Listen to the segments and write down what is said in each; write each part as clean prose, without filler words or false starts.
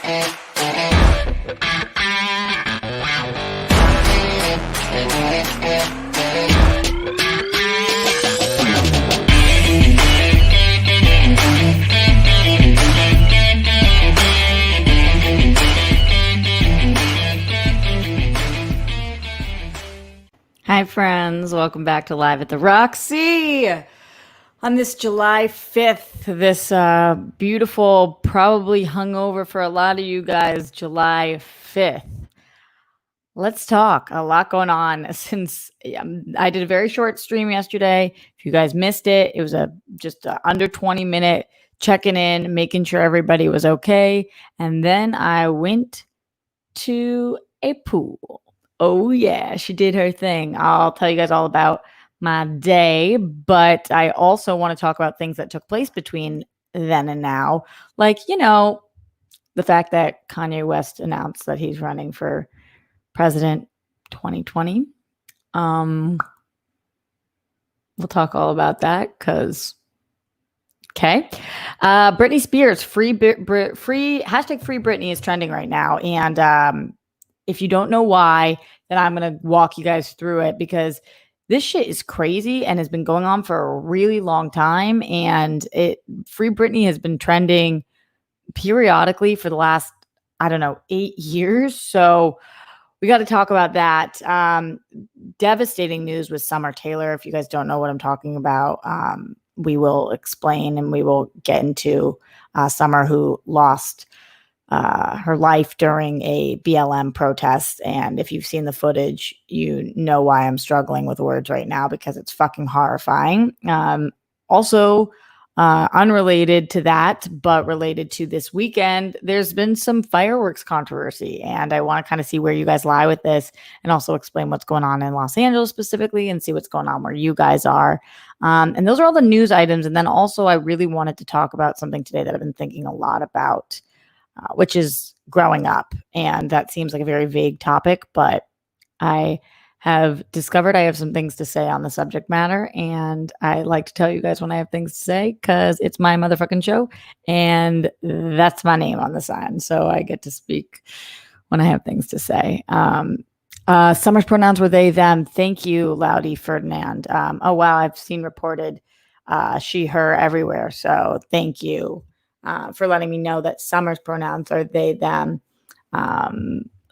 Hi, friends. Welcome back to Live at the Roxy. On this July 5th, this beautiful, probably hungover for a lot of you guys, July 5th. Let's talk. A lot going on since I did a very short stream yesterday. If you guys missed it, it was just a under 20-minute checking in, making sure everybody was okay. And then I went to a pool. Oh, yeah, she did her thing. I'll tell you guys all about my day, but I also want to talk about things that took place between then and now. Like, the fact that Kanye West announced that he's running for president 2020. We'll talk all about that because, okay. Britney Spears, free hashtag free Britney is trending right now. And if you don't know why, then I'm going to walk you guys through it because this shit is crazy and has been going on for a really long time. And Free Britney has been trending periodically for the last, 8 years. So we got to talk about that. Devastating news with Summer Taylor. If you guys don't know what I'm talking about, we will explain and we will get into Summer, who lost her life during a BLM protest. And if you've seen the footage, you know why I'm struggling with words right now because it's fucking horrifying. Also, unrelated to that, but related to this weekend, there's been some fireworks controversy. And I want to kind of see where you guys lie with this and also explain what's going on in Los Angeles specifically and see what's going on where you guys are. And those are all the news items. And then also I really wanted to talk about something today that I've been thinking a lot about. Which is growing up. And that seems like a very vague topic, but I have discovered I have some things to say on the subject matter. And I like to tell you guys when I have things to say because it's my motherfucking show. And that's my name on the sign. So I get to speak when I have things to say. Summer's pronouns were they, them. Thank you, Loudy Ferdinand. Oh, wow. I've seen reported she, her everywhere. So thank you. For letting me know that Summer's pronouns are they, them.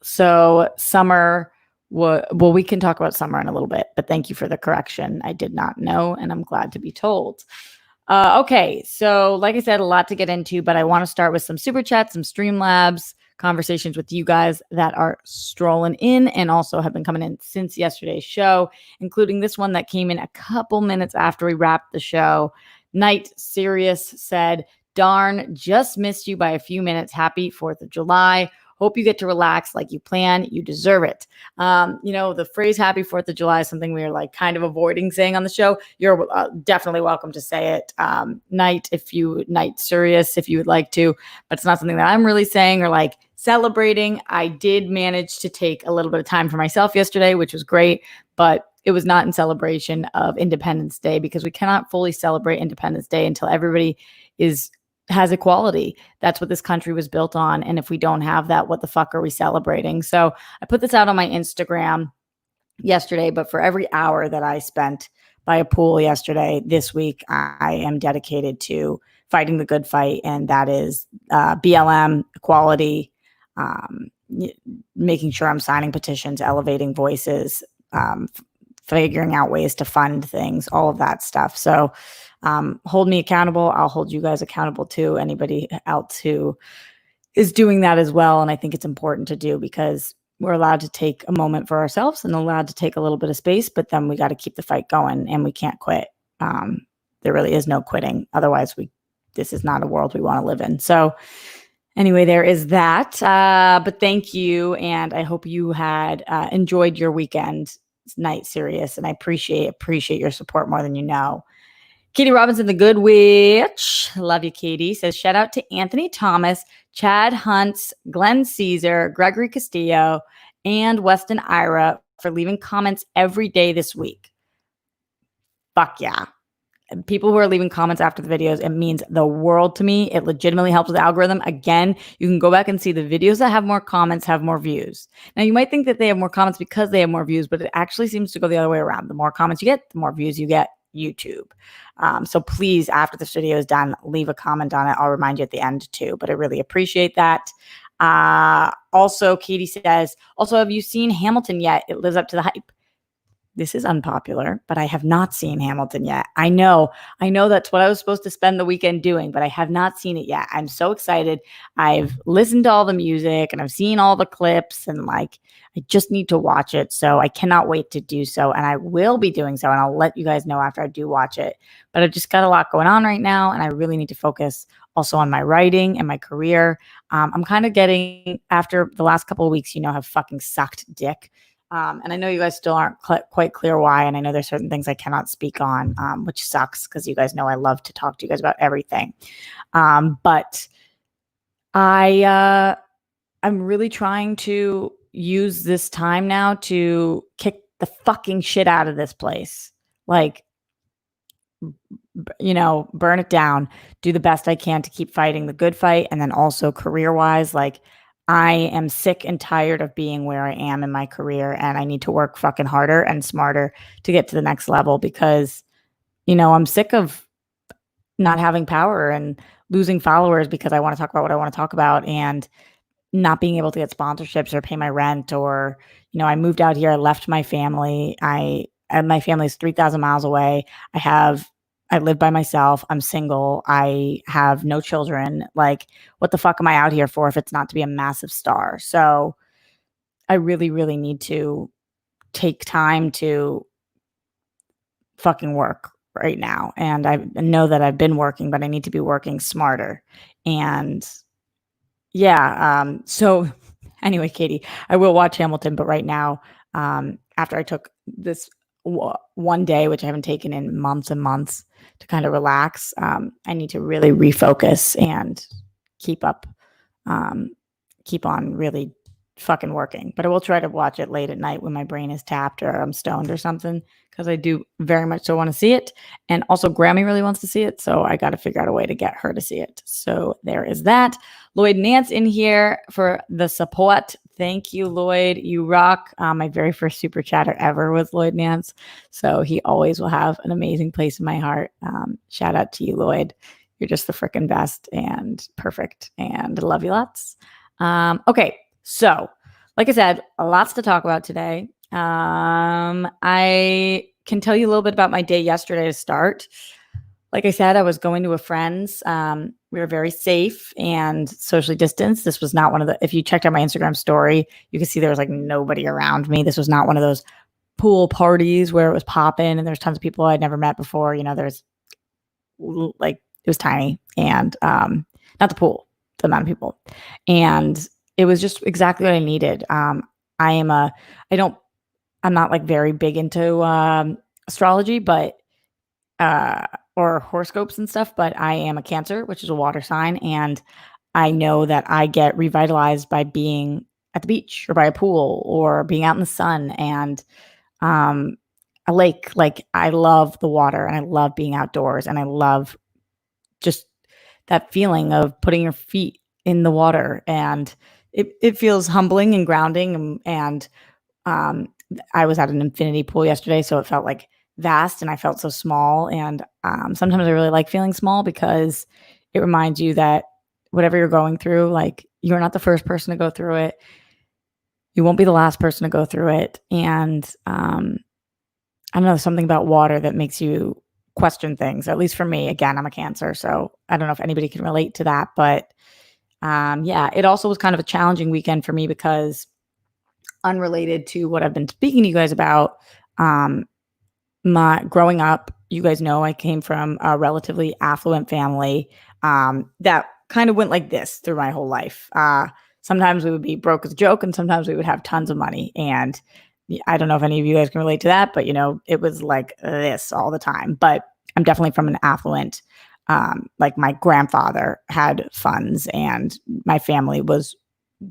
So Summer, well, we can talk about Summer in a little bit, but thank you for the correction. I did not know, and I'm glad to be told. Okay, so like I said, a lot to get into, but I want to start with some super chats, some Streamlabs, conversations with you guys that are strolling in and also have been coming in since yesterday's show, including this one that came in a couple minutes after we wrapped the show. Night Sirius said, "Darn, just missed you by a few minutes. Happy 4th of July. Hope you get to relax like you plan. You deserve it." The phrase happy 4th of July is something we are like kind of avoiding saying on the show. You're definitely welcome to say it. Night Sirius, if you would like to, but it's not something that I'm really saying or like celebrating. I did manage to take a little bit of time for myself yesterday, which was great, but it was not in celebration of Independence Day because we cannot fully celebrate Independence Day until everybody has equality. That's what this country was built on. And if we don't have that, what the fuck are we celebrating? So I put this out on my Instagram yesterday, but for every hour that I spent by a pool yesterday, this week, I am dedicated to fighting the good fight. And that is BLM, equality, making sure I'm signing petitions, elevating voices, figuring out ways to fund things, all of that stuff. So hold me accountable. I'll hold you guys accountable too. Anybody else who is doing that as well. And I think it's important to do because we're allowed to take a moment for ourselves and allowed to take a little bit of space, but then we got to keep the fight going and we can't quit. There really is no quitting. Otherwise, this is not a world we want to live in. So anyway, there is that. But thank you. And I hope you had enjoyed your weekend. Night Sirius. And I appreciate your support more than you know. Katie Robinson, the Good Witch, love you, Katie, says, shout out to Anthony Thomas, Chad Huntz, Glenn Caesar, Gregory Castillo, and Weston Ira for leaving comments every day this week. Fuck yeah. people who are leaving comments after the videos, it means the world to me. It legitimately helps with the algorithm. Again, you can go back and see the videos that have more comments have more views. Now, you might think that they have more comments because they have more views, but it actually seems to go the other way around. The more comments you get, the more views you get. YouTube. So please, after this video is done, leave a comment on it. I'll remind you at the end too, but I really appreciate that. Also, Katie says, also, have you seen Hamilton yet? It lives up to the hype. This is unpopular, but I have not seen Hamilton yet. I know that's what I was supposed to spend the weekend doing, but I have not seen it yet. I'm so excited. I've listened to all the music and I've seen all the clips and like, I just need to watch it. So I cannot wait to do so. And I will be doing so. And I'll let you guys know after I do watch it. But I've just got a lot going on right now. And I really need to focus also on my writing and my career. I'm kind of getting, after the last couple of weeks, have fucking sucked dick. And I know you guys still aren't quite clear why. And I know there's certain things I cannot speak on, which sucks because you guys know I love to talk to you guys about everything. But I'm really trying to use this time now to kick the fucking shit out of this place. Like, burn it down, do the best I can to keep fighting the good fight. And then also career-wise, like, I am sick and tired of being where I am in my career, and I need to work fucking harder and smarter to get to the next level because, I'm sick of not having power and losing followers because I want to talk about what I want to talk about and not being able to get sponsorships or pay my rent or, I moved out here, I left my family. My family's 3,000 miles away. I live by myself. I'm single. I have no children. Like, what the fuck am I out here for if it's not to be a massive star? So I really, really need to take time to fucking work right now. And I know that I've been working, but I need to be working smarter. And yeah. So anyway, Katie, I will watch Hamilton, but right now, after I took this one day, which I haven't taken in months and months, to kind of relax, I need to really refocus and keep on really fucking working. But I will try to watch it late at night when my brain is tapped or I'm stoned or something, because I do very much so want to see it. And also Grammy really wants to see it, so I got to figure out a way to get her to see it. So there is that. Lloyd Nance in here for the support. Thank you, Lloyd. You rock. My very first super chatter ever was Lloyd Nance. So he always will have an amazing place in my heart. Shout out to you, Lloyd. You're just the freaking best and perfect, and I love you lots. Okay, so like I said, lots to talk about today. I can tell you a little bit about my day yesterday to start. Like I said, I was going to a friend's. We were very safe and socially distanced. This was not one of the, if you checked out my Instagram story, you can see there was like nobody around me. This was not one of those pool parties where it was popping and there's tons of people I'd never met before. There's like, it was tiny and not the pool, the amount of people. And it was just exactly what I needed. I'm not like very big into astrology, but or horoscopes and stuff, but I am a Cancer, which is a water sign. And I know that I get revitalized by being at the beach or by a pool or being out in the sun and a lake. Like, I love the water and I love being outdoors and I love just that feeling of putting your feet in the water, and it feels humbling and grounding. And I was at an infinity pool yesterday, so it felt like vast and I felt so small. And sometimes I really like feeling small because it reminds you that whatever you're going through, like, you're not the first person to go through it. You won't be the last person to go through it. And I don't know, something about water that makes you question things, at least for me. Again, I'm a Cancer, so I don't know if anybody can relate to that. But yeah, it also was kind of a challenging weekend for me because, unrelated to what I've been speaking to you guys about, my growing up, you guys know I came from a relatively affluent family that kind of went like this through my whole life. Sometimes we would be broke as a joke, and sometimes we would have tons of money. And I don't know if any of you guys can relate to that, but it was like this all the time. But I'm definitely from an affluent, like, my grandfather had funds and my family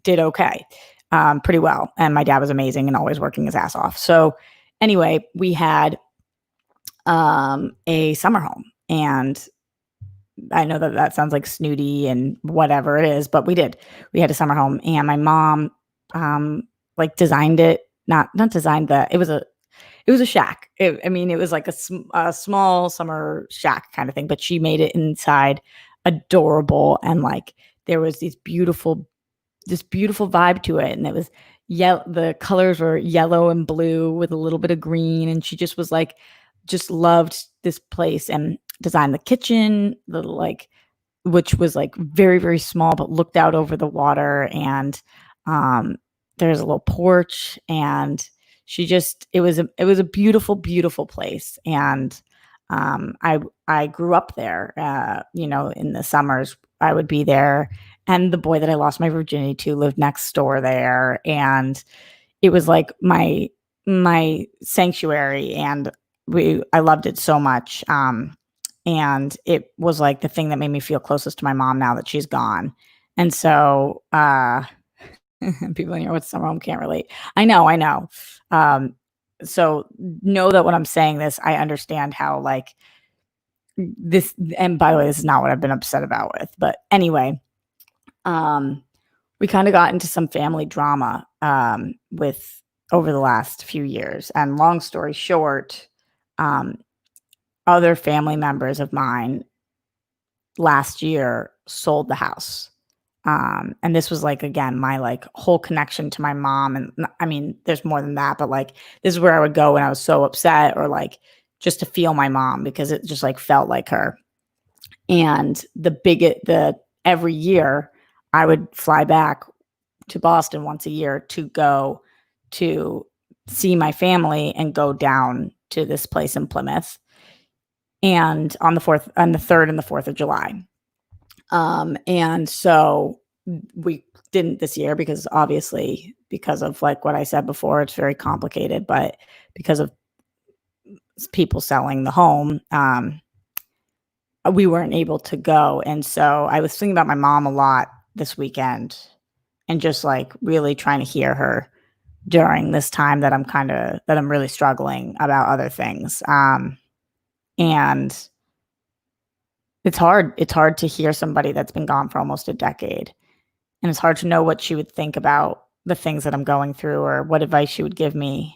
did okay, pretty well. And my dad was amazing and always working his ass off. So anyway, we had a summer home, And I know that that sounds like snooty and whatever it is, but we did. We had a summer home, and my mom, like, designed it. Not designed the. It was a shack. I mean, it was like a small summer shack kind of thing, but she made it inside adorable, and like there was this beautiful vibe to it, and it was yellow. The colors were yellow and blue with a little bit of green, and she just was like, just loved this place and designed the kitchen, the like, which was like very, very small, but looked out over the water. And um, there's a little porch, and it was a beautiful, beautiful place. And I grew up there. In the summers I would be there, and the boy that I lost my virginity to lived next door there, and it was like my sanctuary, and I loved it so much. And it was like the thing that made me feel closest to my mom now that she's gone. And so people in here with summer home can't relate. I know. Um, so know that when I'm saying this, I understand how like this. And by the way, this is not what I've been upset about with. But anyway, um, we kind of got into some family drama with over the last few years. And long story short, um, other family members of mine last year sold the house. And this was like, again, my like whole connection to my mom. And I mean, there's more than that, but like this is where I would go when I was so upset, or like just to feel my mom, because it just like felt like her. And the every year I would fly back to Boston once a year to go to see my family and go down to this place in Plymouth, and on the 3rd and the 4th of July. And so we didn't this year because obviously, because of like what I said before, it's very complicated, but because of people selling the home, we weren't able to go. And so I was thinking about my mom a lot this weekend, and just like really trying to hear her during this time that I'm really struggling about other things. And it's hard to hear somebody that's been gone for almost a decade. And it's hard to know what she would think about the things that I'm going through, or what advice she would give me.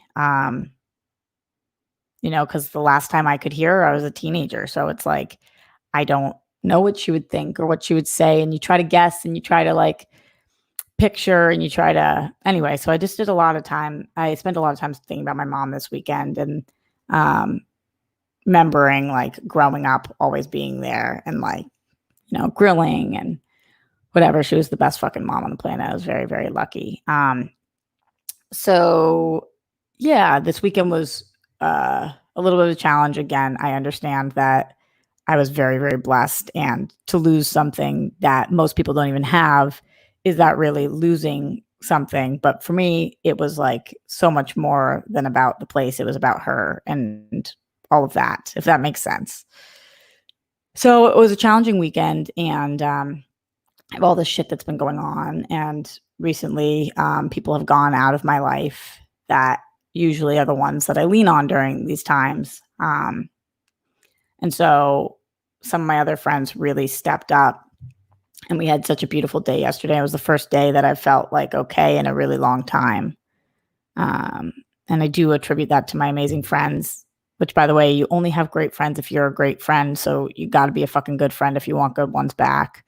Because the last time I could hear her, I was a teenager. So it's like, I don't know what she would think or what she would say. And you try to guess, and you try to like picture, and you try to, anyway. So I just did a lot of time. I spent a lot of time thinking about my mom this weekend, and remembering like growing up, always being there, and like, grilling and whatever. She was the best fucking mom on the planet. I was very, very lucky. So yeah, this weekend was a little bit of a challenge again. I understand that I was very, very blessed, and to lose something that most people don't even have, is that really losing something? But for me, it was like so much more than about the place. It was about her and all of that, if that makes sense. So it was a challenging weekend, and of all the shit that's been going on. And recently, people have gone out of my life that usually are the ones that I lean on during these times. And so some of my other friends really stepped up, and we had such a beautiful day yesterday. It was the first day that I felt like okay in a really long time. And I do attribute that to my amazing friends, which, by the way, you only have great friends if you're a great friend. So you got to be a fucking good friend if you want good ones back.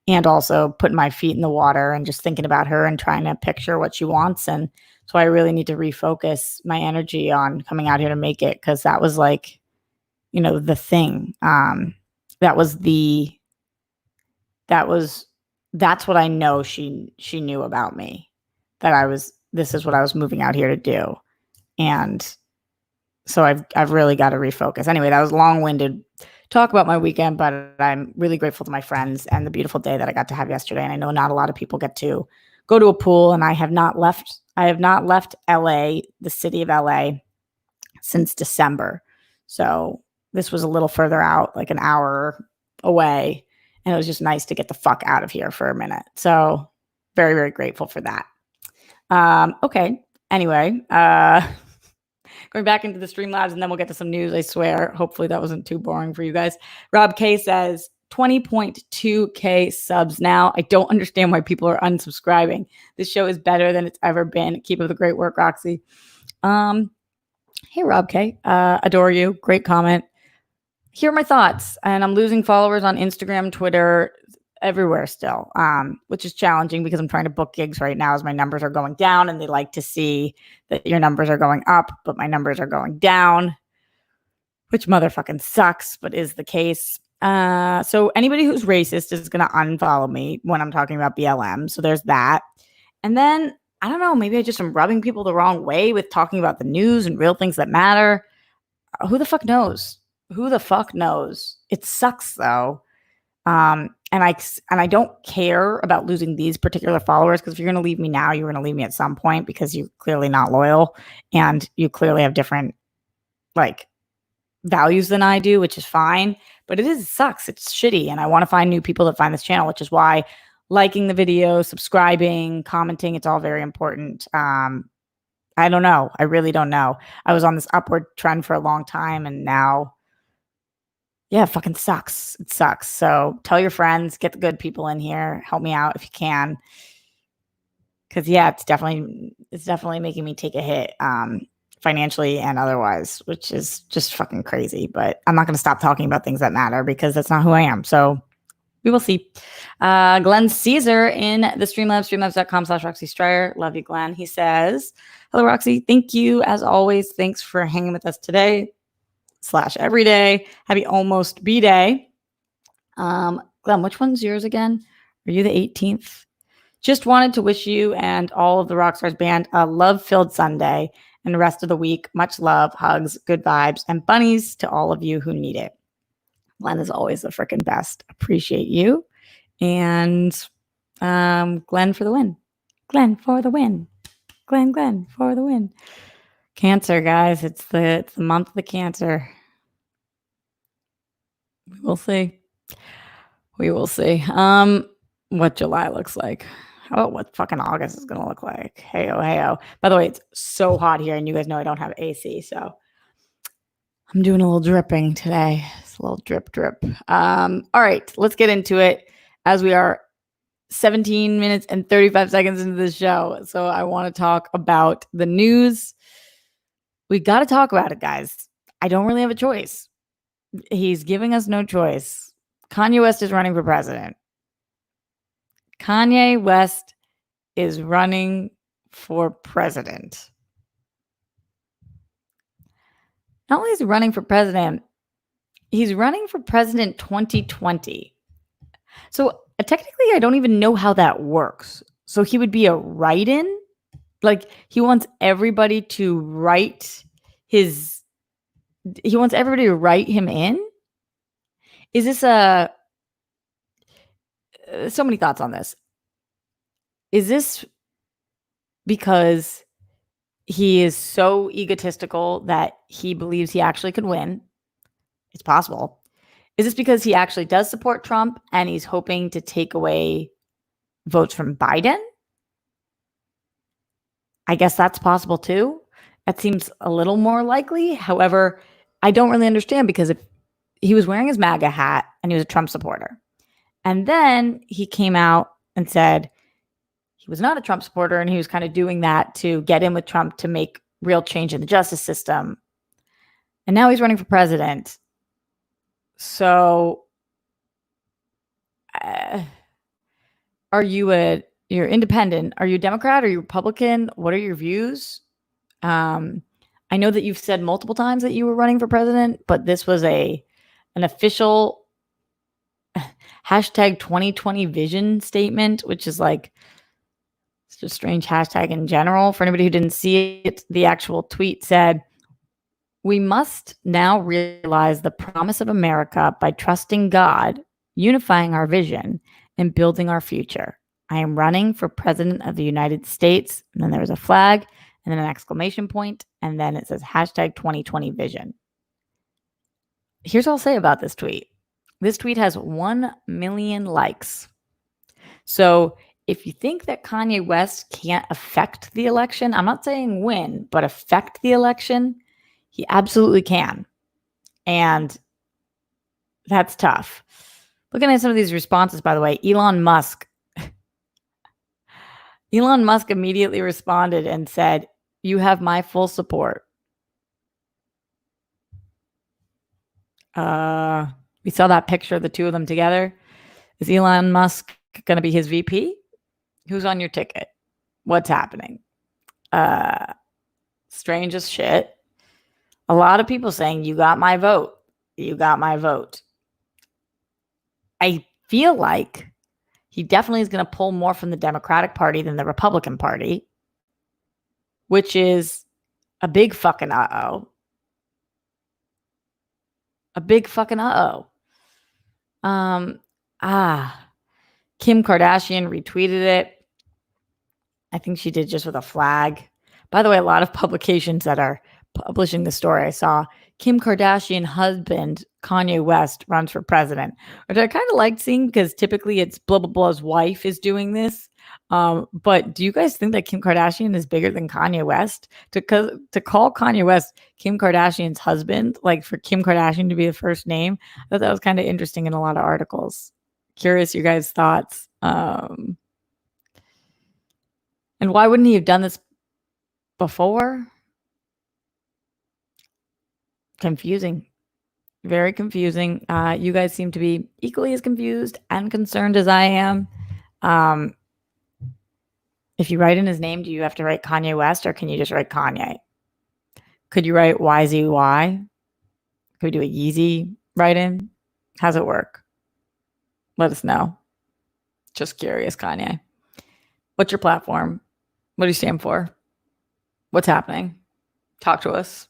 And also putting my feet in the water and just thinking about her and trying to picture what she wants. And so I really need to refocus my energy on coming out here to make it, because that was like, the thing. That was the that's what I know she knew about me, that this is what I was moving out here to do. And so I've really got to refocus. Anyway, that was long-winded talk about my weekend, but I'm really grateful to my friends and the beautiful day that I got to have yesterday. And I know not a lot of people get to go to a pool, and I have not left LA, the city of LA, since December. So this was a little further out, like an hour away. And it was just nice to get the fuck out of here for a minute. So very, very grateful for that. Okay. Anyway, Going back into the Streamlabs, and then we'll get to some news, I swear. Hopefully that wasn't too boring for you guys. Rob K says 20.2K subs now. I don't understand why people are unsubscribing. This show is better than it's ever been. Keep up the great work, Roxy. Hey, Rob K. Adore you. Great comment. Here are my thoughts. And I'm losing followers on Instagram, Twitter, everywhere still, which is challenging because I'm trying to book gigs right now as my numbers are going down, and they like to see that your numbers are going up, but my numbers are going down, which motherfucking sucks, but is the case. So anybody who's racist is going to unfollow me when I'm talking about BLM. So there's that. And then, I don't know, maybe I just am rubbing people the wrong way with talking about the news and real things that matter. Who the fuck knows? Who the fuck knows? It sucks though. And I don't care about losing these particular followers, because if you're going to leave me now, you're going to leave me at some point because you're clearly not loyal and you clearly have different like values than I do, which is fine. But it sucks. It's shitty. And I want to find new people that find this channel, which is why liking the video, subscribing, commenting, it's all very important. I don't know. I really don't know. I was on this upward trend for a long time, and now, yeah, it fucking sucks. It sucks. So tell your friends, get the good people in here. Help me out if you can. Because, yeah, it's definitely making me take a hit financially and otherwise, which is just fucking crazy. But I'm not going to stop talking about things that matter because that's not who I am. So we will see. Glenn Caesar in the Streamlabs, streamlabs.com/Roxy Stryer. Love you, Glenn. He says, hello, Roxy. Thank you, as always. Thanks for hanging with us today / every day. Happy almost B-Day. Glenn, which one's yours again? Are you the 18th? Just wanted to wish you and all of the Rockstars band a love-filled Sunday and the rest of the week. Much love, hugs, good vibes, and bunnies to all of you who need it. Glenn is always the freaking best. Appreciate you. And Glenn for the win. Glenn for the win. Glenn for the win. Cancer, guys. It's the month of the Cancer. We'll see. We will see. What July looks like. How about what fucking August is gonna look like? Heyo, heyo. By the way, it's so hot here, and you guys know I don't have AC, so I'm doing a little dripping today. It's a little drip. All right, let's get into it, as we are 17 minutes and 35 seconds into this show. So I want to talk about the news. We got to talk about it, guys. I don't really have a choice. He's giving us no choice. Kanye West is running for president. Kanye West is running for president. Not only is he running for president, he's running for president 2020. So technically, I don't even know how that works. So he would be a write-in? Like, he wants everybody to write he wants everybody to write him in? Is this so many thoughts on this. Is this because he is so egotistical that he believes he actually could win? It's possible. Is this because he actually does support Trump and he's hoping to take away votes from Biden? I guess that's possible too. That seems a little more likely. However, I don't really understand, because if he was wearing his MAGA hat and he was a Trump supporter, and then he came out and said he was not a Trump supporter, and he was kind of doing that to get in with Trump to make real change in the justice system. And now he's running for president. So you're independent? Are you a Democrat? Are you Republican? What are your views? I know that you've said multiple times that you were running for president, but this was an official hashtag 2020 vision statement, which is like, it's just a strange hashtag in general. For anybody who didn't see it, the actual tweet said, "We must now realize the promise of America by trusting God, unifying our vision, and building our future. I am running for president of the United States." And then there was a flag and then an exclamation point. And then it says hashtag 2020 vision. Here's what I'll say about this tweet. This tweet has 1 million likes. So if you think that Kanye West can't affect the election, I'm not saying win, but affect the election, He absolutely can. And that's tough. Looking at some of these responses, by the way, Elon Musk immediately responded and said, "You have my full support." We saw that picture of the two of them together. Is Elon Musk going to be his VP? Who's on your ticket? What's happening? Strange as shit. A lot of people saying, "You got my vote. You got my vote." I feel like he definitely is going to pull more from the Democratic Party than the Republican Party, which is a big fucking uh-oh. A big fucking uh-oh. Kim Kardashian retweeted it. I think she did just with a flag. By the way, a lot of publications that are publishing the story, I saw Kim Kardashian husband Kanye West runs for president, which I kind of liked seeing because typically it's blah blah blah's wife is doing this. But do you guys think that Kim Kardashian is bigger than Kanye West? To call Kanye West Kim Kardashian's husband, like for Kim Kardashian to be the first name, I thought that was kind of interesting in a lot of articles. Curious your guys' thoughts. And why wouldn't he have done this before? Confusing. Very confusing. You guys seem to be equally as confused and concerned as I am. If you write in his name, do you have to write Kanye West or can you just write Kanye? Could you write YZY? Could we do a Yeezy write-in? How's it work? Let us know. Just curious, Kanye. What's your platform? What do you stand for? What's happening? Talk to us.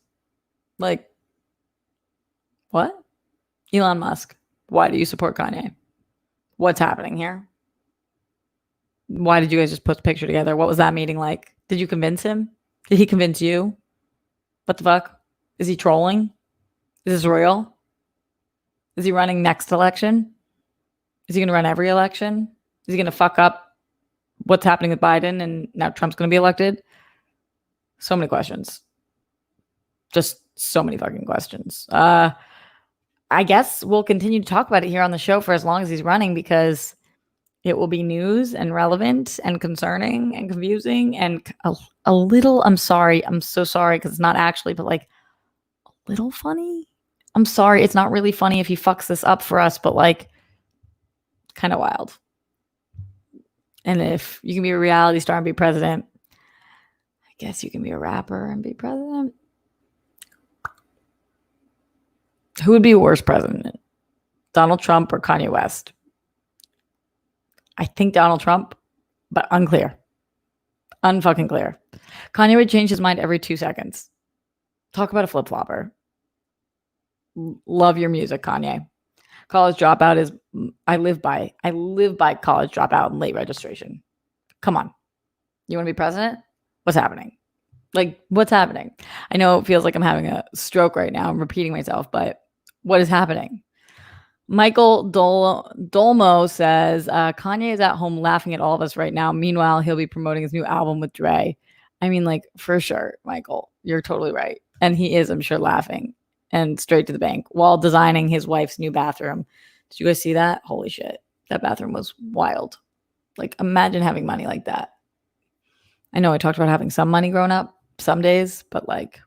Like, what? Elon Musk. Why do you support Kanye? What's happening here? Why did you guys just put the picture together? What was that meeting like? Did you convince him? Did he convince you? What the fuck? Is he trolling? Is this real? Is he running next election? Is he going to run every election? Is he going to fuck up what's happening with Biden and now Trump's going to be elected? So many questions. Just so many fucking questions. I guess we'll continue to talk about it here on the show for as long as he's running because it will be news and relevant and concerning and confusing and a little, I'm sorry. I'm so sorry because it's not actually, but like a little funny. I'm sorry. It's not really funny if he fucks this up for us, but like kind of wild. And if you can be a reality star and be president, I guess you can be a rapper and be president. Who would be a worse president? Donald Trump or Kanye West? I think Donald Trump, but unclear. Unfucking clear. Kanye would change his mind every 2 seconds. Talk about a flip-flopper. Love your music, Kanye. College dropout is, I live by college dropout and late registration. Come on. You want to be president? What's happening? Like, what's happening? I know it feels like I'm having a stroke right now. I'm repeating myself, but what is happening? Michael Dolmo says, Kanye is at home laughing at all of us right now. Meanwhile, he'll be promoting his new album with Dre. I mean, like, for sure, Michael, you're totally right. And he is, I'm sure, laughing and straight to the bank while designing his wife's new bathroom. Did you guys see that? Holy shit. That bathroom was wild. Like, imagine having money like that. I know I talked about having some money growing up some days, but like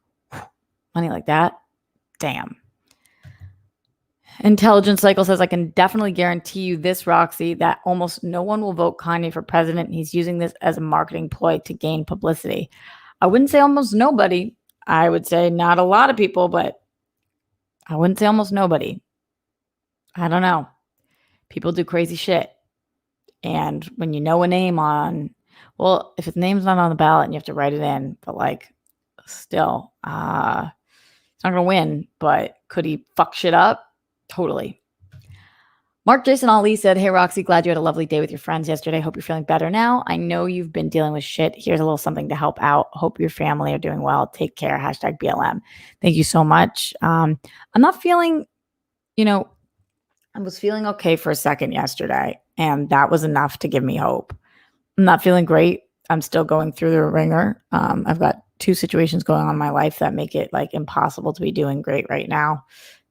money like that, damn. Intelligence Cycle says, I can definitely guarantee you this, Roxy, that almost no one will vote Kanye for president. He's using this as a marketing ploy to gain publicity. I wouldn't say almost nobody. I would say not a lot of people, but I wouldn't say almost nobody. I don't know. People do crazy shit. And when you know a name on, well, if his name's not on the ballot and you have to write it in, but like still, he's not going to win, but could he fuck shit up? Totally. Mark Jason Ali said, hey, Roxy, glad you had a lovely day with your friends yesterday. Hope you're feeling better now. I know you've been dealing with shit. Here's a little something to help out. Hope your family are doing well. Take care. Hashtag BLM. Thank you so much. I'm not feeling, I was feeling okay for a second yesterday, and that was enough to give me hope. I'm not feeling great. I'm still going through the ringer. I've got two situations going on in my life that make it like impossible to be doing great right now.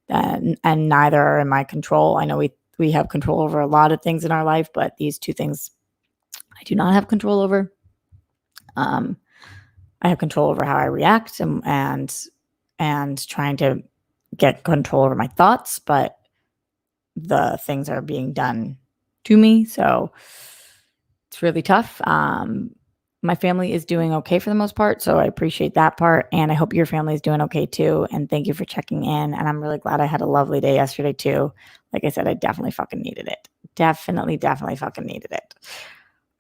And neither are in my control. I know we have control over a lot of things in our life, but these two things I do not have control over. I have control over how I react and trying to get control over my thoughts, but the things are being done to me. So it's really tough. My family is doing okay for the most part, so I appreciate that part, and I hope your family is doing okay too, and thank you for checking in, and I'm really glad I had a lovely day yesterday too. Like I said, I definitely fucking needed it. Definitely fucking needed it.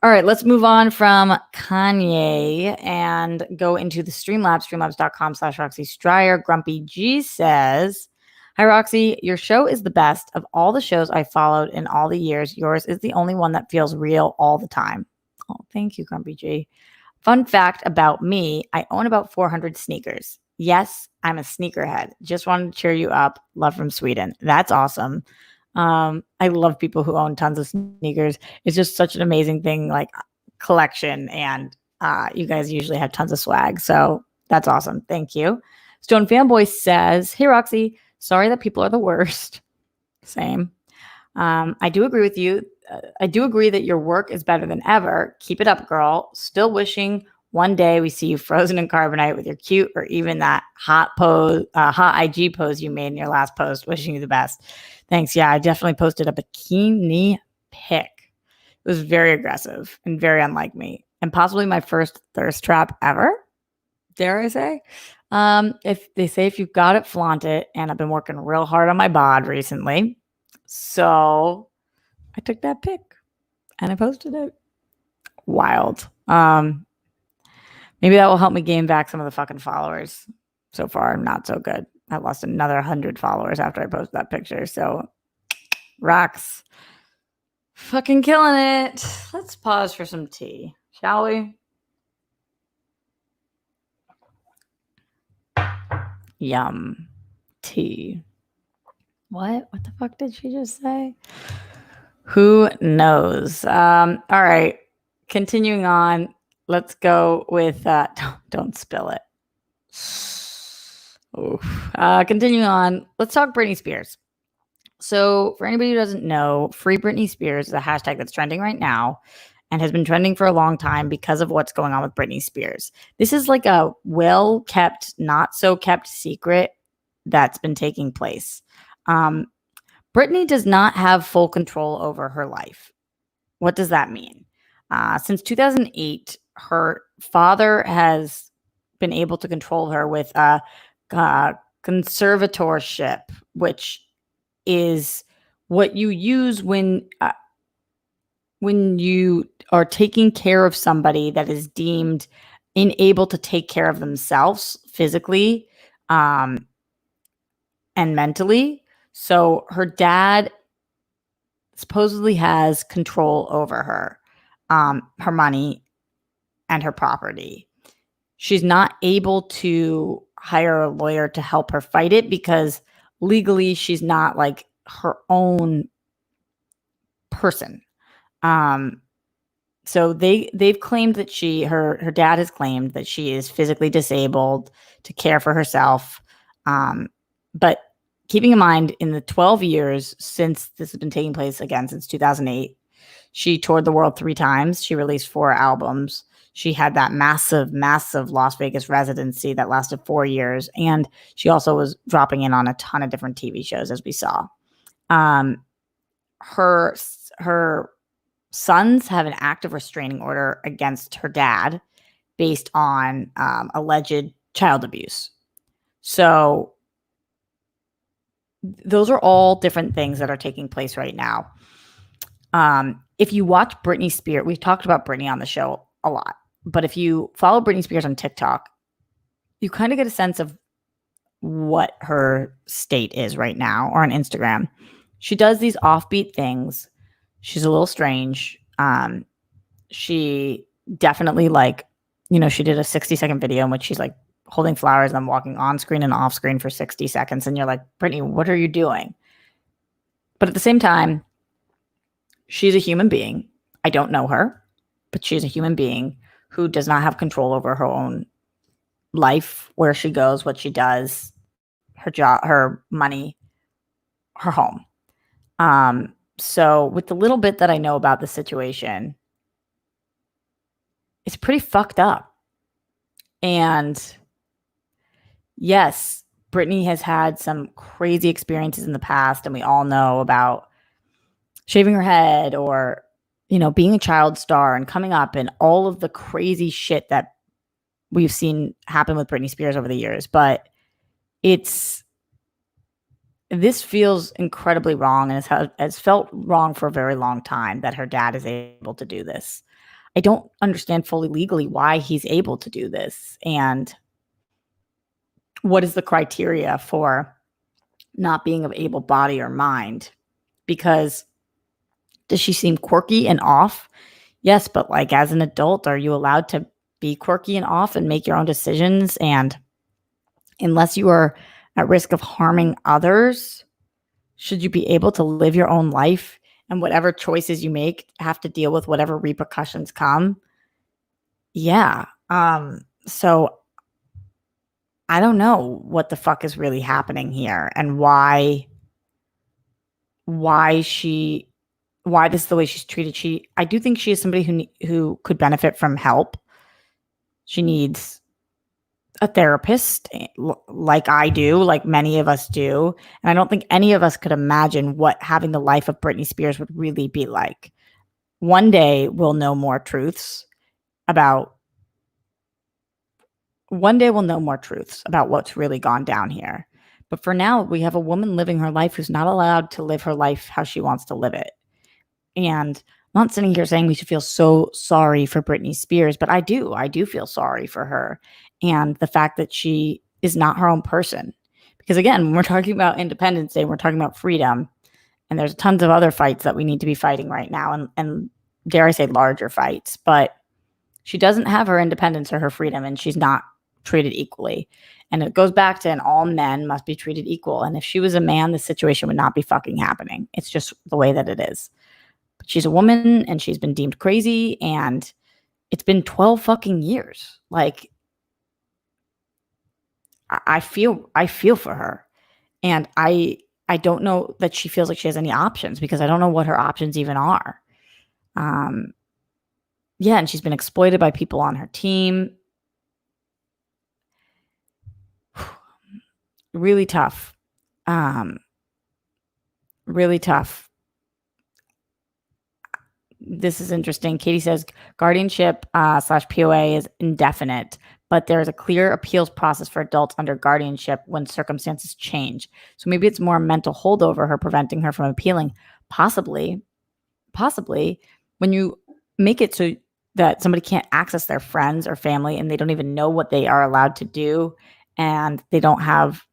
All right, let's move on from Kanye and go into the Streamlabs, streamlabs.com/Roxy Stryer. Grumpy G says, hi, Roxy. Your show is the best of all the shows I followed in all the years. Yours is the only one that feels real all the time. Oh, thank you, Grumpy G. Fun fact about me, I own about 400 sneakers. Yes, I'm a sneakerhead. Just wanted to cheer you up. Love from Sweden. That's awesome. I love people who own tons of sneakers. It's just such an amazing thing, like collection, and you guys usually have tons of swag. So that's awesome. Thank you. Stone Fanboy says, hey, Roxy, sorry that people are the worst. Same. I do agree with you. I do agree that your work is better than ever. Keep it up, girl. Still wishing one day we see you frozen in carbonite with your cute or even that hot IG pose you made in your last post. Wishing you the best. Thanks. Yeah, I definitely posted a bikini pic. It was very aggressive and very unlike me, and possibly my first thirst trap ever. Dare I say? If they say if you've got it, flaunt it. And I've been working real hard on my bod recently. So I took that pic and I posted it. Wild. Maybe that will help me gain back some of the fucking followers. So far, not so good. I lost another 100 followers after I posted that picture. So, rocks. Fucking killing it. Let's pause for some tea, shall we? Yum. Tea. What? What the fuck did she just say? Who knows? All right. Continuing on. Let's go with don't spill it. Continuing on. Let's talk Britney Spears. So for anybody who doesn't know, Free Britney Spears is a hashtag that's trending right now and has been trending for a long time because of what's going on with Britney Spears. This is like a well-kept, not so kept secret that's been taking place. Britney does not have full control over her life. What does that mean? Since 2008, her father has been able to control her with a conservatorship, which is what you use when you are taking care of somebody that is deemed unable to take care of themselves physically and mentally. So her dad supposedly has control over her, her money and her property. She's not able to hire a lawyer to help her fight it because legally she's not like her own person. So they've claimed that her dad has claimed that she is physically disabled to care for herself. But keeping in mind, in the 12 years since this has been taking place, again since 2008, she toured the world 3 times. She released 4 albums. She had that massive Las Vegas residency that lasted 4 years. And she also was dropping in on a ton of different TV shows, as we saw. Her sons have an active restraining order against her dad based on alleged child abuse. So those are all different things that are taking place right now. If you watch Britney Spears, we've talked about Britney on the show a lot, but if you follow Britney Spears on TikTok, you kind of get a sense of what her state is right now, or on Instagram. She does these offbeat things. She's a little strange. She definitely she did a 60-second video in which she's like holding flowers and then walking on screen and off screen for 60 seconds. And you're like, Britney, what are you doing? But at the same time, she's a human being. I don't know her, but she's a human being who does not have control over her own life, where she goes, what she does, her job, her money, her home. So with the little bit that I know about the situation, it's pretty fucked up. And yes, Britney has had some crazy experiences in the past, and we all know about shaving her head or, being a child star and coming up and all of the crazy shit that we've seen happen with Britney Spears over the years. But this feels incredibly wrong, and has felt wrong for a very long time that her dad is able to do this. I don't understand fully legally why he's able to do this, and what is the criteria for not being of able body or mind. Because does she seem quirky and off? Yes, but like as an adult, are you allowed to be quirky and off and make your own decisions? And unless you are at risk of harming others, should you be able to live your own life, and whatever choices you make have to deal with whatever repercussions come? Yeah. So I don't know what the fuck is really happening here, and why she why this is the way she's treated. I do think she is somebody who could benefit from help. She needs a therapist, like I do, like many of us do. And I don't think any of us could imagine what having the life of Britney Spears would really be like. One day we'll know more truths about what's really gone down here. But for now, we have a woman living her life who's not allowed to live her life how she wants to live it. And I'm not sitting here saying we should feel so sorry for Britney Spears, but I do. I do feel sorry for her, and the fact that she is not her own person. Because again, when we're talking about Independence Day, we're talking about freedom, and there's tons of other fights that we need to be fighting right now, and dare I say larger fights. But she doesn't have her independence or her freedom, and she's not treated equally. And it goes back to, and all men must be treated equal. And if she was a man, this situation would not be fucking happening. It's just the way that it is. But she's a woman, and she's been deemed crazy, and it's been 12 fucking years. Like, I feel for her. And I don't know that she feels like she has any options, because I don't know what her options even are. Yeah, and she's been exploited by people on her team. Really tough. Really tough. This is interesting. Katie says guardianship / POA is indefinite, but there is a clear appeals process for adults under guardianship when circumstances change. So maybe it's more a mental hold over her, preventing her from appealing. Possibly. When you make it so that somebody can't access their friends or family, and they don't even know what they are allowed to do, and they don't have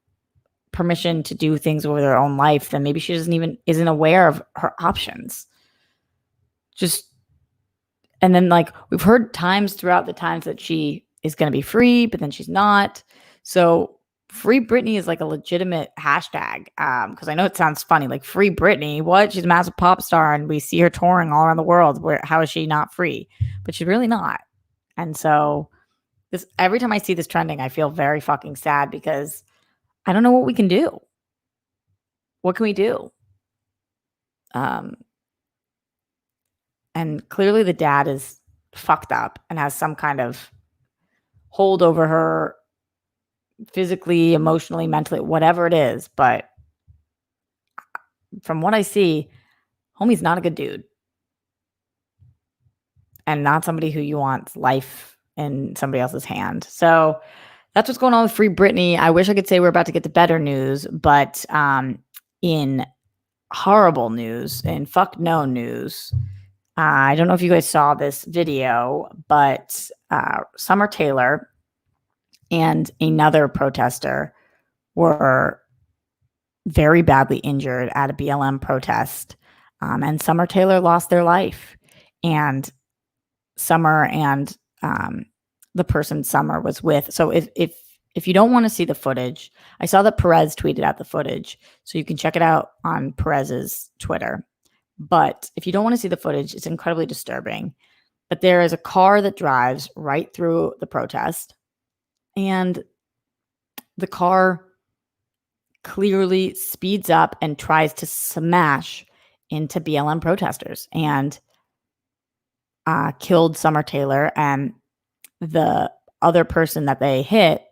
permission to do things over their own life, then maybe she isn't aware of her options. And then, like, we've heard times throughout the times that she is going to be free, but then she's not. So free Britney is like a legitimate hashtag. Because I know it sounds funny, like free Britney. What? She's a massive pop star, and we see her touring all around the world. How is she not free? But she's really not. And so every time I see this trending, I feel very fucking sad, because I don't know what we can do. What can we do? And clearly the dad is fucked up and has some kind of hold over her physically, emotionally, mentally, whatever it is. But from what I see, homie's not a good dude, and not somebody who you want life in somebody else's hand. So that's what's going on with Free Britney. I wish I could say we're about to get to better news, but in horrible news, in fuck no news, I don't know if you guys saw this video, but Summer Taylor and another protester were very badly injured at a BLM protest, and Summer Taylor lost their life. And Summer and the person Summer was with. So if you don't want to see the footage, I saw that Perez tweeted out the footage, so you can check it out on Perez's Twitter. But if you don't want to see the footage, it's incredibly disturbing. But there is a car that drives right through the protest, And the car clearly speeds up and tries to smash into BLM protesters and killed Summer Taylor. And the other person that they hit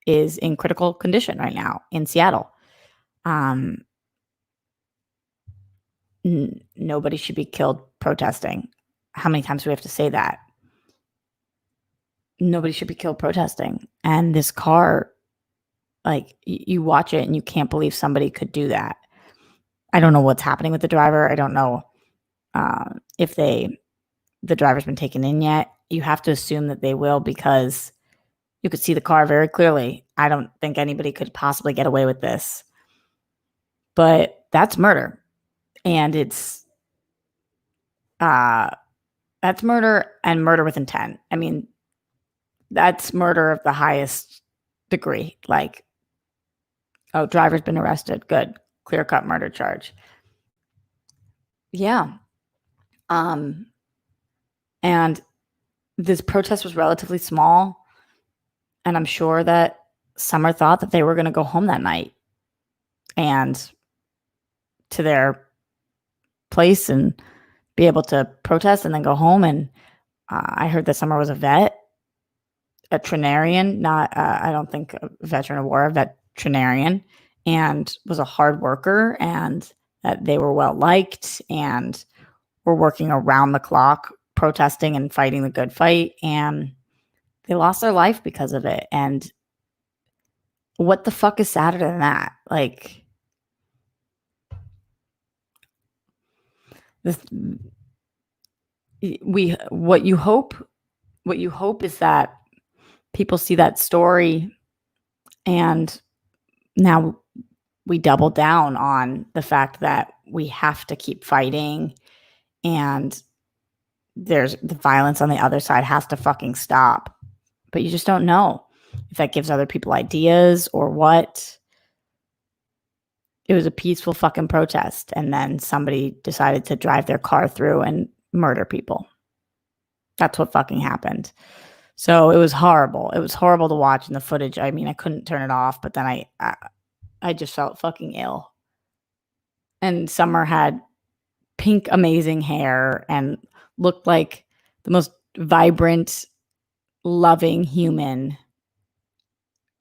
is in critical condition right now in Seattle. Nobody should be killed protesting. How many times do we have to say that? Nobody should be killed protesting. And this car, like, you watch it and you can't believe somebody could do that. I don't know what's happening with the driver. I don't know if the driver's been taken in yet. You have to assume that they will, because you could see the car very clearly. I don't think anybody could possibly get away with this. But that's murder. And it's that's murder, and murder with intent. I mean, that's murder of the highest degree. Like, oh, driver's been arrested. Good. Clear-cut murder charge. Yeah. And this protest was relatively small. And I'm sure that Summer thought that they were going to go home that night and to their place and be able to protest and then go home. And I heard that Summer was a vet, a veterinarian, not, I don't think a veteran of war, a veterinarian, and was a hard worker, and that they were well liked and were working around the clock, protesting and fighting the good fight. And they lost their life because of it. And what the fuck is sadder than that? Like, what you hope is that people see that story, and now we double down on the fact that we have to keep fighting, and there's the violence on the other side has to fucking stop. But you just don't know if that gives other people ideas or what. It was a peaceful fucking protest, and then somebody decided to drive their car through and murder people. That's what fucking happened. So it was horrible. It was horrible to watch in the footage. I mean, I couldn't turn it off, but then I just felt fucking ill. And Summer had pink, amazing hair and looked like the most vibrant, loving human.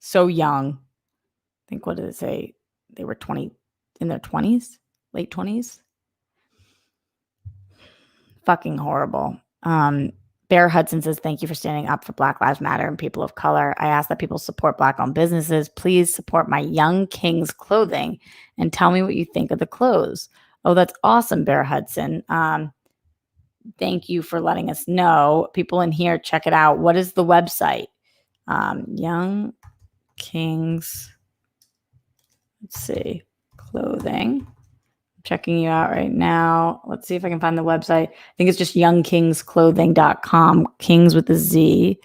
So young. I think, what did it say? They were in their 20s, late 20s. Fucking horrible. Bear Hudson says, thank you for standing up for Black Lives Matter and people of color. I ask that people support Black-owned businesses. Please support my Young Kings clothing and tell me what you think of the clothes. Oh, that's awesome, Bear Hudson. Thank you for letting us know. People in here, check it out. What is the website? Young Kings, let's see, clothing. Checking you out right now. Let's see if I can find the website. I think it's just youngkingsclothing.com. Kings with a Z.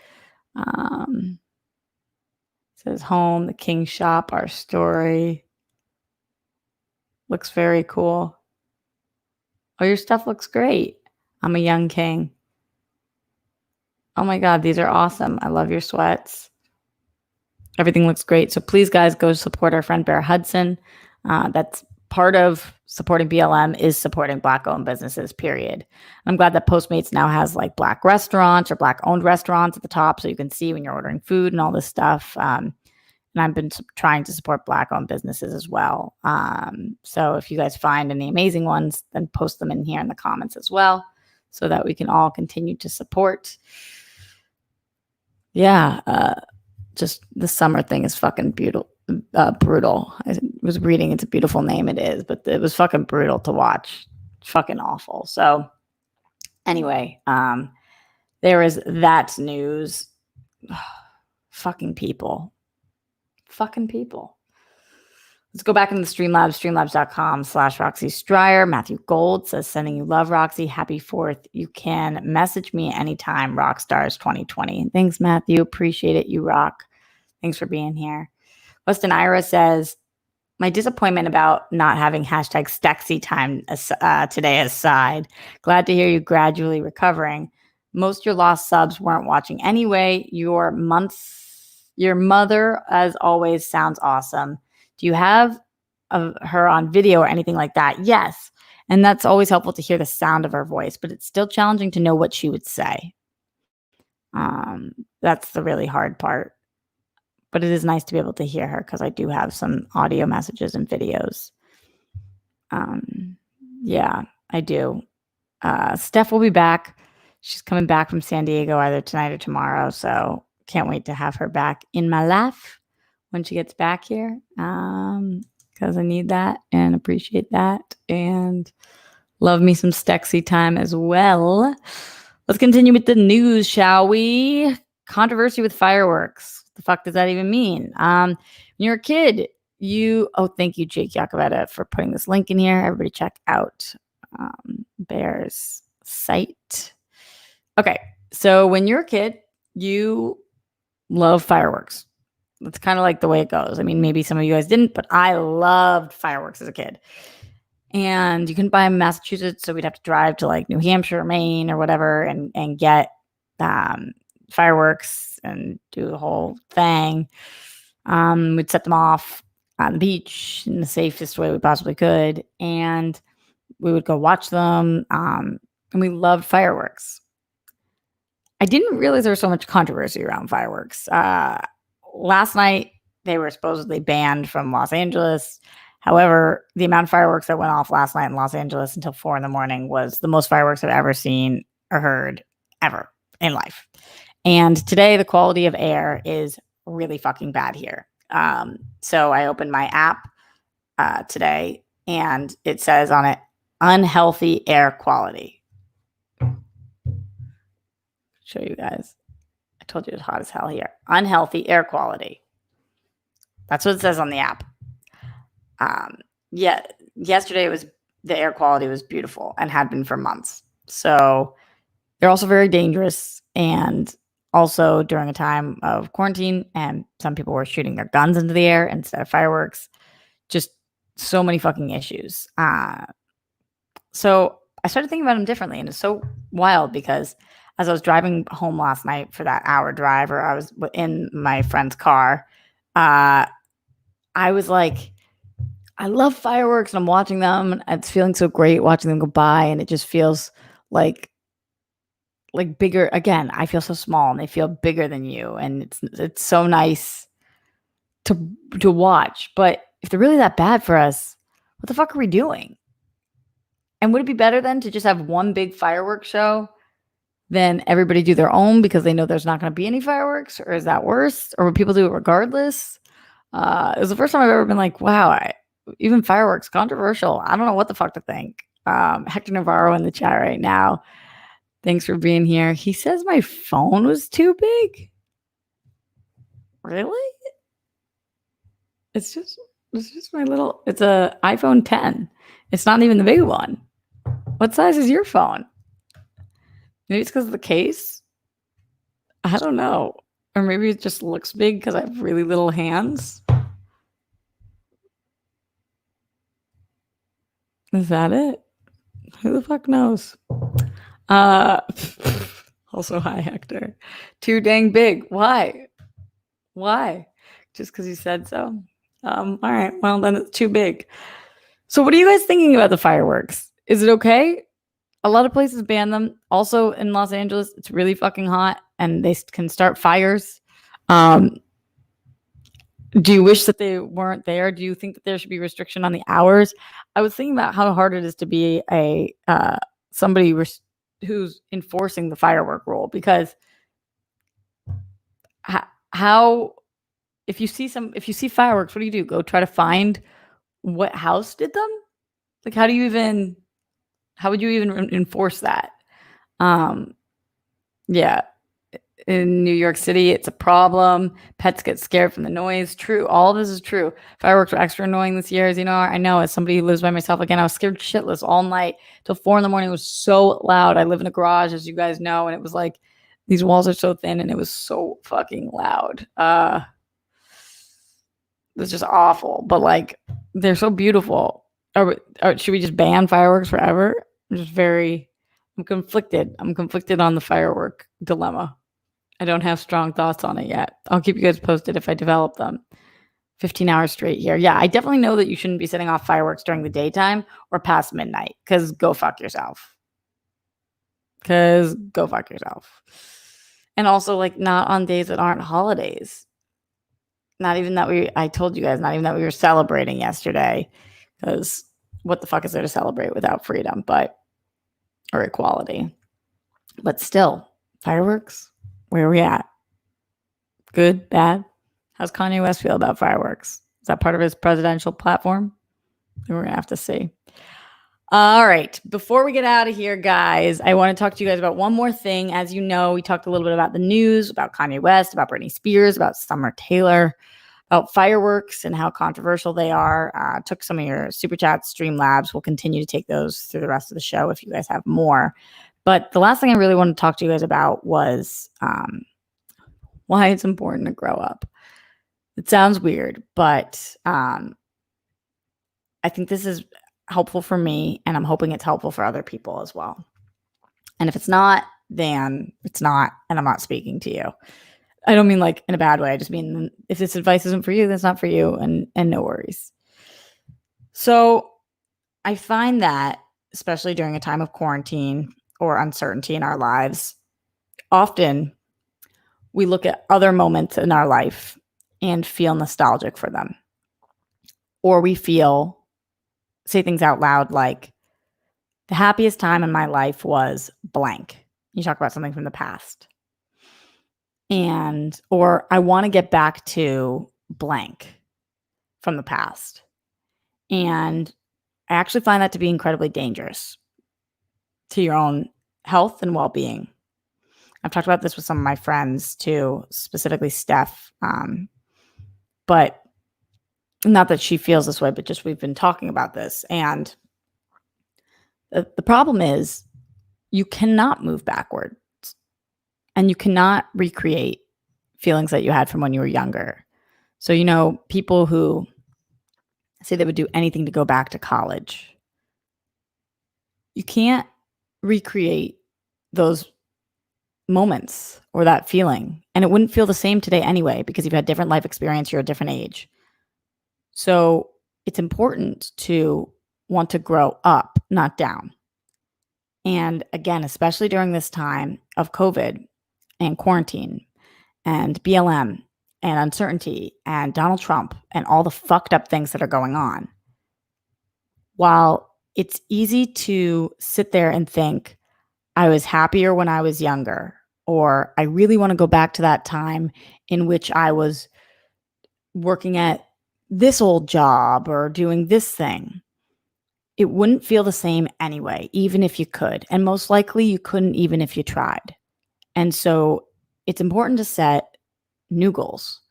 Says home, the King shop, our story. Looks very cool. Oh, your stuff looks great. I'm a young king. Oh my God, these are awesome. I love your sweats. Everything looks great. So please, guys, go support our friend Bear Hudson. That's part of supporting BLM is supporting Black-owned businesses, period. I'm glad that Postmates now has like Black restaurants or Black-owned restaurants at the top, so you can see when you're ordering food and all this stuff. And I've been trying to support Black-owned businesses as well. So if you guys find any amazing ones, then post them in here in the comments as well, so that we can all continue to support. Yeah, just the Summer thing is fucking brutal. I was reading, it's a beautiful name, it is, but it was fucking brutal to watch. Fucking awful. So anyway, there is that news. Fucking people. Let's go back into the Streamlabs, streamlabs.com/Roxy Stryer. Matthew Gold says, sending you love, Roxy. Happy 4th. You can message me anytime, Rockstars 2020. Thanks, Matthew. Appreciate it. You rock. Thanks for being here. Weston Ira says, my disappointment about not having hashtag Stexy time today aside, glad to hear you gradually recovering. Most your lost subs weren't watching anyway. Your months Your mother, as always, sounds awesome. Do you have her on video or anything like that? Yes. And that's always helpful to hear the sound of her voice, but it's still challenging to know what she would say. That's the really hard part. But it is nice to be able to hear her because I do have some audio messages and videos. Yeah, I do. Steph will be back. She's coming back from San Diego either tonight or tomorrow. So can't wait to have her back in my life when she gets back here. Because I need that and appreciate that and love me some Stexy time as well. Let's continue with the news, shall we? Controversy with fireworks. What the fuck does that even mean? When you're a kid, thank you, Jake Yakavetta, for putting this link in here. Everybody check out Bear's site. Okay, so when you're a kid, you love fireworks. That's kind of like the way it goes. I mean, maybe some of you guys didn't, but I loved fireworks as a kid. And you couldn't buy them in Massachusetts, so we'd have to drive to like New Hampshire or Maine or whatever and get fireworks and do the whole thing. We'd set them off on the beach in the safest way we possibly could, and we would go watch them. And we loved fireworks. I didn't realize there was so much controversy around fireworks. Last night, they were supposedly banned from Los Angeles. However, the amount of fireworks that went off last night in Los Angeles until 4 a.m. was the most fireworks I've ever seen or heard ever in life. And today, the quality of air is really fucking bad here. So I opened my app today, and it says on it, unhealthy air quality. Show you guys. I told you it's hot as hell here. Unhealthy air quality. That's what it says on the app. Yesterday the air quality was beautiful and had been for months. So they're also very dangerous, and also during a time of quarantine, and some people were shooting their guns into the air instead of fireworks. Just so many fucking issues. So I started thinking about them differently, and it's so wild because as I was driving home last night for that hour drive, or I was in my friend's car, I was like, I love fireworks, and I'm watching them, and it's feeling so great watching them go by, and it just feels like bigger. Again, I feel so small, and they feel bigger than you, and it's so nice to watch. But if they're really that bad for us, what the fuck are we doing? And would it be better then to just have one big fireworks show than everybody do their own because they know there's not going to be any fireworks? Or is that worse? Or would people do it regardless? It was the first time I've ever been like, wow, even fireworks, controversial. I don't know what the fuck to think. Hector Navarro in the chat right now. Thanks for being here. He says my phone was too big. Really? It's just my little, it's a iPhone 10. It's not even the big one. What size is your phone? Maybe it's because of the case. I don't know. Or maybe it just looks big because I have really little hands. Is that it? Who the fuck knows? Also, hi, Hector. Too dang big. Why? Just because you said so? All right. Well, then it's too big. So what are you guys thinking about the fireworks? Is it okay? A lot of places ban them. Also in Los Angeles, it's really fucking hot and they can start fires. Do you wish that they weren't there? Do you think that there should be restriction on the hours? I was thinking about how hard it is to be somebody who's enforcing the firework rule, because how if you see fireworks, what do? Go try to find what house did them? Like, how would you even enforce that? Yeah. In New York City, it's a problem. Pets get scared from the noise. True. All of this is true. Fireworks were extra annoying this year. As you know, I know as somebody who lives by myself, again, I was scared shitless all night till 4 a.m. It was so loud. I live in a garage, as you guys know, and it was like, these walls are so thin and it was so fucking loud. It was just awful, but like, they're so beautiful. Should we just ban fireworks forever? I'm conflicted. I'm conflicted on the firework dilemma. I don't have strong thoughts on it yet. I'll keep you guys posted if I develop them. 15 hours straight here. Yeah, I definitely know that you shouldn't be setting off fireworks during the daytime or past midnight because go fuck yourself. Because go fuck yourself. And also, like, not on days that aren't holidays. Not even that I told you guys, not even that we were celebrating yesterday. Because what the fuck is there to celebrate without freedom, or equality? But still, fireworks, where are we at? Good, bad? How's Kanye West feel about fireworks? Is that part of his presidential platform? We're going to have to see. All right. Before we get out of here, guys, I want to talk to you guys about one more thing. As you know, we talked a little bit about the news, about Kanye West, about Britney Spears, about Summer Taylor, about fireworks and how controversial they are. Took some of your super chats, Streamlabs. We'll continue to take those through the rest of the show if you guys have more. But the last thing I really want to talk to you guys about was why it's important to grow up. It sounds weird, but I think this is helpful for me, and I'm hoping it's helpful for other people as well. And if it's not, then it's not, and I'm not speaking to you. I don't mean like in a bad way. I just mean if this advice isn't for you, then it's not for you, and no worries. So I find that, especially during a time of quarantine or uncertainty in our lives, often we look at other moments in our life and feel nostalgic for them. Or we say things out loud like, the happiest time in my life was blank. You talk about something from the past. Or I want to get back to blank from the past. And I actually find that to be incredibly dangerous to your own health and well-being. I've talked about this with some of my friends too, specifically Steph. But not that she feels this way, but just we've been talking about this. And the problem is you cannot move backwards and you cannot recreate feelings that you had from when you were younger. So, people who say they would do anything to go back to college, you can't recreate those moments or that feeling. And it wouldn't feel the same today anyway, because you've had different life experience, you're a different age. So it's important to want to grow up, not down. And again, especially during this time of COVID and quarantine and BLM and uncertainty and Donald Trump and all the fucked up things that are going on, while it's easy to sit there and think, I was happier when I was younger, or I really want to go back to that time in which I was working at this old job or doing this thing, it wouldn't feel the same anyway, even if you could. And most likely you couldn't even if you tried. And so it's important to set new goals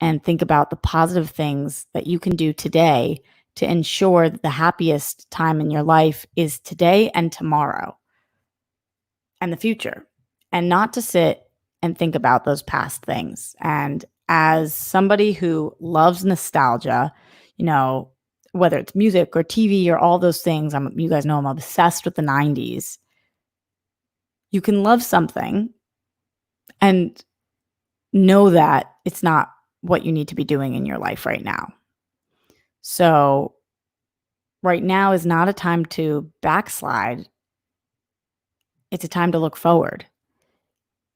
and think about the positive things that you can do today to ensure that the happiest time in your life is today and tomorrow and the future, and not to sit and think about those past things. And as somebody who loves nostalgia, whether it's music or TV or all those things, you guys know I'm obsessed with the 90s. You can love something and know that it's not what you need to be doing in your life right now. So right now is not a time to backslide. It's a time to look forward.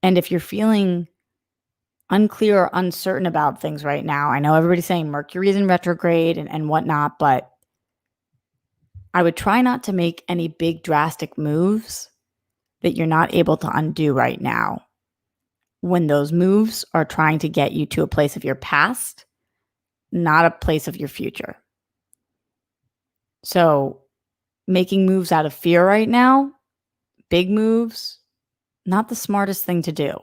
And if you're feeling unclear or uncertain about things right now, I know everybody's saying Mercury's in retrograde and whatnot, but I would try not to make any big drastic moves that you're not able to undo right now, when those moves are trying to get you to a place of your past, not a place of your future. So making moves out of fear right now, big moves, not the smartest thing to do.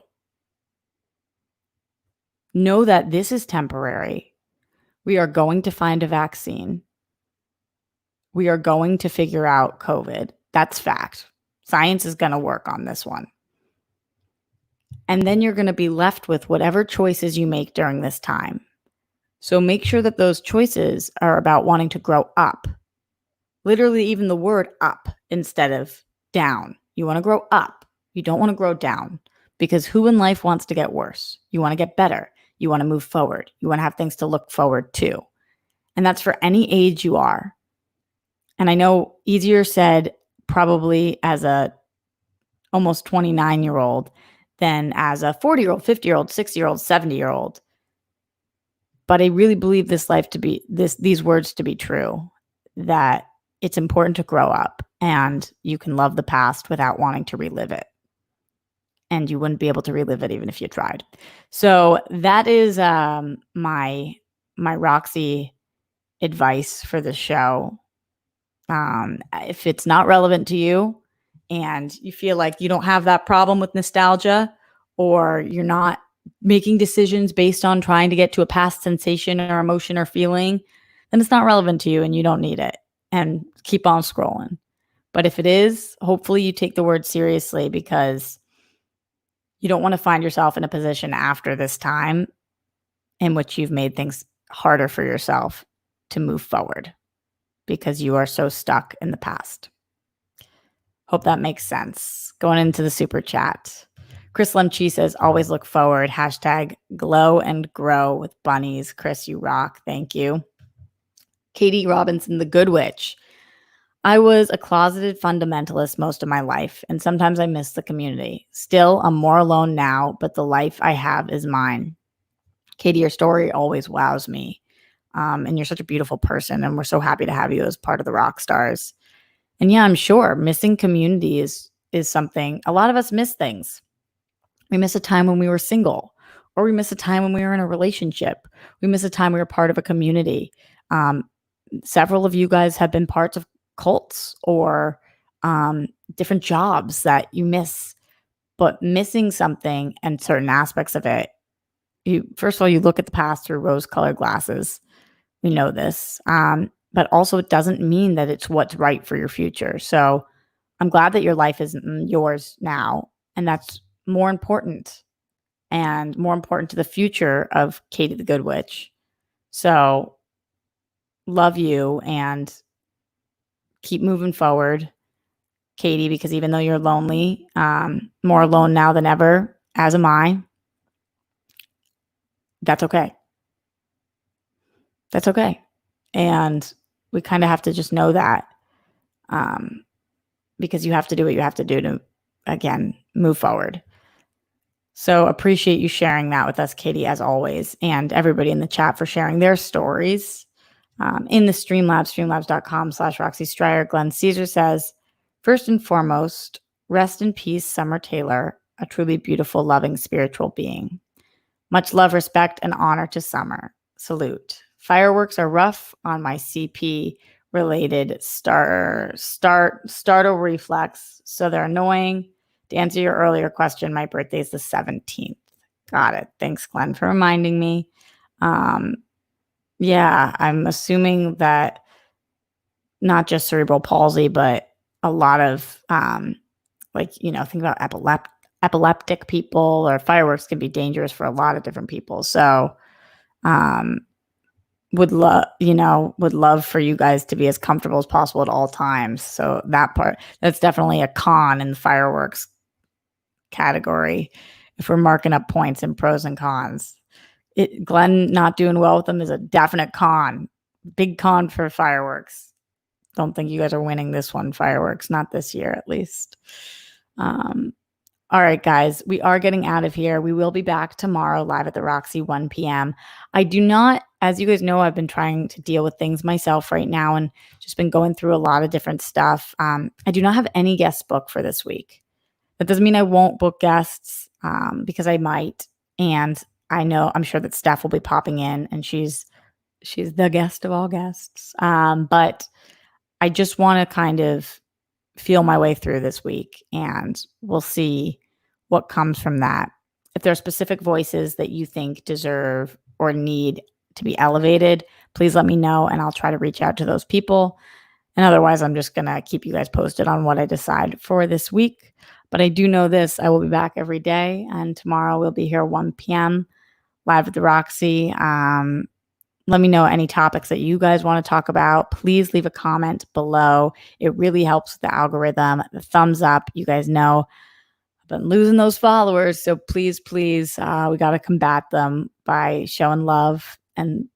Know that this is temporary. We are going to find a vaccine. We are going to figure out COVID. That's fact. Science is going to work on this one. And then you're going to be left with whatever choices you make during this time. So make sure that those choices are about wanting to grow up. Literally, even the word up instead of down. You want to grow up. You don't want to grow down, because who in life wants to get worse? You want to get better. You want to move forward. You want to have things to look forward to. And that's for any age you are. And I know easier said probably as a almost 29-year-old than as a 40-year-old, 50-year-old, 60-year-old, 70-year-old. But I really believe these words to be true, that it's important to grow up and you can love the past without wanting to relive it. And you wouldn't be able to relive it even if you tried. So that is my Roxy advice for the show. If it's not relevant to you and you feel like you don't have that problem with nostalgia, or you're not making decisions based on trying to get to a past sensation or emotion or feeling, then it's not relevant to you and you don't need it, and keep on scrolling. But if it is, hopefully you take the word seriously, because you don't want to find yourself in a position after this time in which you've made things harder for yourself to move forward because you are so stuck in the past. Hope that makes sense. Going into the super chat. Chris Lemchi says, always look forward. Hashtag glow and grow with bunnies. Chris, you rock. Thank you. Katie Robinson, the Good Witch. I was a closeted fundamentalist most of my life, and sometimes I miss the community. Still, I'm more alone now, but the life I have is mine. Katie, your story always wows me. And you're such a beautiful person, and we're so happy to have you as part of the rock stars. And yeah, I'm sure missing community is something. A lot of us miss things. We miss a time when we were single, or we miss a time when we were in a relationship. We miss a time we were part of a community. Several of you guys have been parts of cults or different jobs that you miss. But missing something and certain aspects of it, first of all, you look at the past through rose-colored glasses. We know this. But also it doesn't mean that it's what's right for your future. So I'm glad that your life is yours now. And that's more important, and more important to the future of Katie the Good Witch. So love you and keep moving forward, Katie, because even though you're lonely, more alone now than ever, as am I, that's okay. That's okay. And we kind of have to just know that, because you have to do what you have to do to, again, move forward. So appreciate you sharing that with us, Katie, as always, and everybody in the chat for sharing their stories. In the streamlabs.com/Roxy Stryer, Glenn Caesar says, first and foremost, rest in peace, Summer Taylor, a truly beautiful, loving, spiritual being. Much love, respect, and honor to Summer. Salute. Fireworks are rough on my CP-related startle reflex, so they're annoying. To answer your earlier question, my birthday is the 17th. Got it. Thanks, Glenn, for reminding me. Yeah, I'm assuming that not just cerebral palsy, but a lot of, think about epileptic people, or fireworks can be dangerous for a lot of different people. So, would love for you guys to be as comfortable as possible at all times. So that's definitely a con in the fireworks category. If we're marking up points and pros and cons, Glenn not doing well with them is a definite con. Big con for fireworks. Don't think you guys are winning this one, fireworks, not this year at least. All right, guys, we are getting out of here. We will be back tomorrow live at the Roxy, 1 p.m. I do not, as you guys know, I've been trying to deal with things myself right now and just been going through a lot of different stuff. I do not have any guests booked for this week. That doesn't mean I won't book guests, because I might. And I'm sure that Steph will be popping in, and she's the guest of all guests. But I just want to kind of feel my way through this week, and we'll see what comes from that. If there are specific voices that you think deserve or need to be elevated, please let me know, and I'll try to reach out to those people. And otherwise, I'm just going to keep you guys posted on what I decide for this week. But I do know this, I will be back every day, and tomorrow we'll be here 1 p.m. live at the Roxy. Let me know any topics that you guys want to talk about. Please leave a comment below. It really helps with the algorithm. The thumbs up, you guys know been losing those followers. So please, please, we got to combat them by showing love and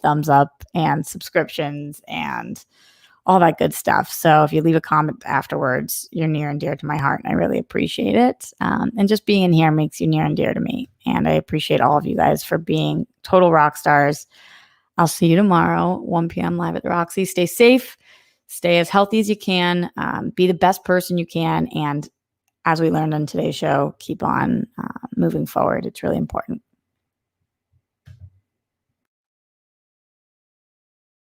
thumbs up and subscriptions and all that good stuff. So if you leave a comment afterwards, you're near and dear to my heart, and I really appreciate it. And just being in here makes you near and dear to me. And I appreciate all of you guys for being total rock stars. I'll see you tomorrow, 1 p.m. live at the Roxy. Stay safe, stay as healthy as you can, be the best person you can. And as we learned on today's show, keep on moving forward. It's really important.